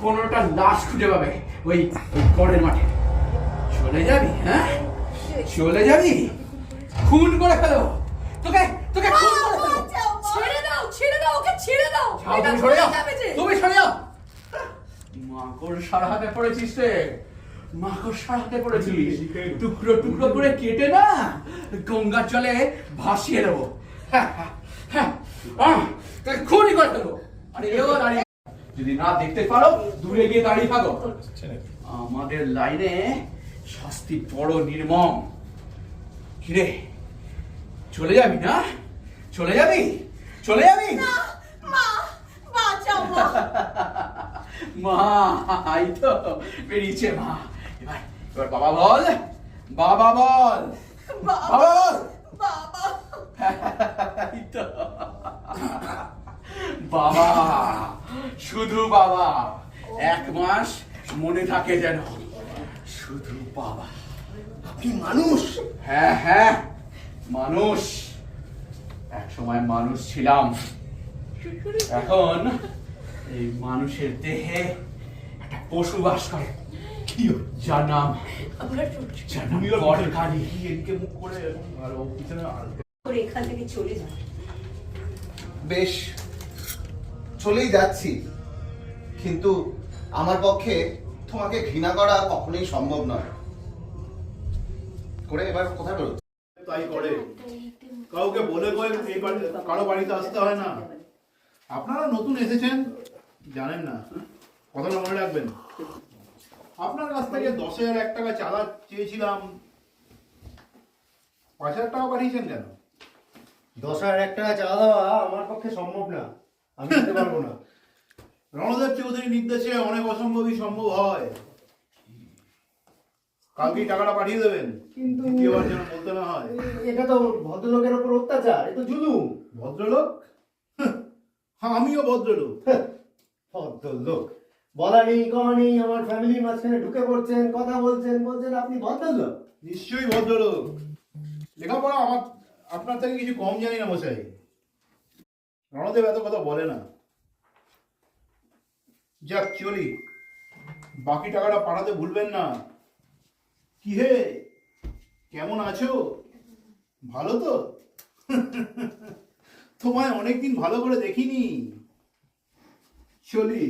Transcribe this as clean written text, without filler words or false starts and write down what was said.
15টা লাশ খুঁজে পাবে ওই পরের মাঠে। চলে যাবি? হ্যাঁ, চলে যাবি? খুন করে ফেলো তোকে, তোকে খুন করে ফেলো। ছেড়ে দাও, ছেড়ে দাও, ওকে ছেড়ে দাও। যাও, তুমি সরে যাও, তুমি সরে যাও। মাকড়সার হাতে পড়েছিস রে, মাকড়সার হাতে পড়েছিস। টুকরো টুকরো করে কেটে না গঙ্গার জলে ভাসিয়ে দেবো। খুনই করে দেবো। আরে এও দাঁড়িয়ে, যদি না দেখতে পারো দূরে গিয়ে দাঁড়িয়ে থাকো। আমাদের লাইনে শাস্তি বড় নির্মম। কিরে, চলে যাবি না? চলে যাবি? চলে যাবি? মা, বাঁচাও মা। মা, এই তো বেরিয়েছে মা। এবার বাবা বল, বাবা বল, বাবা বল। বাবা, এই তো বাবা, শুধু বাবা। 1 মাস মনে থাকে যেন, শুধু বাবা। আপনি মানুষ? হ্যাঁ হ্যাঁ, মানুষ। এক সময় মানুষ ছিলাম, এখন এই মানুষের দেহে একটা পশু বাস করে। কি যার নাম, যার নাম বটগাড়ি। এদিকে মুখ করে আর ও পিছনে ওরে এখান থেকে চলে যা। বেশ, চলেই যাচ্ছি, কিন্তু আমার পক্ষে তোমাকে ঘৃণা করা কখনোই সম্ভব নয়। করে এবার কোথায় বেরোচ্ছে? তাই করে, কাউকে বলে কয়ে এই কারো বাড়িতে আসতে হয় না। আপনারা নতুন এসেছেন, জানেন না, কথাটা মনে রাখবেন। আপনার কাছ থেকে 10,001 টাকা চাঁদা চেয়েছিলাম, 5,000 টাকা পাঠিয়েছেন কেন? 10,001 টাকা চাঁদা দেওয়া আমার পক্ষে সম্ভব না, আমি দিতে পারবো না। রণদেব চৌধুরীর নির্দেশে অনেক অসম্ভবই সম্ভব হয়। কালকেই টাকাটা পাঠিয়ে দেবেন, কিন্তু দ্বিতীয়বার যেন বলতে না হয়। এটা তো ভদ্রলোকের ওপর অত্যাচার, এ তো জুলুম। ভদ্রলোক? হ্যাঁ, আমিও ভদ্রলোক। ভদ্রলোক বলা নেই, কমা নেই, আমার ফ্যামিলির মাঝখানে ঢুকে পড়ছেন, কথা বলছেন, বলছেন আপনি ভদ্রলোক। নিশ্চয়ই ভদ্রলোক। লেখাপড়া আপনার থেকে কিছু কম জানি না মশাই। রণদেব এত কথা বলে না। যাক, চলি, বাকি টাকাটা পাঠাতে ভুলবেন না। কি হে, কেমন আছো? ভালো তো? তোমায় অনেকদিন ভালো করে দেখিনি। চলি।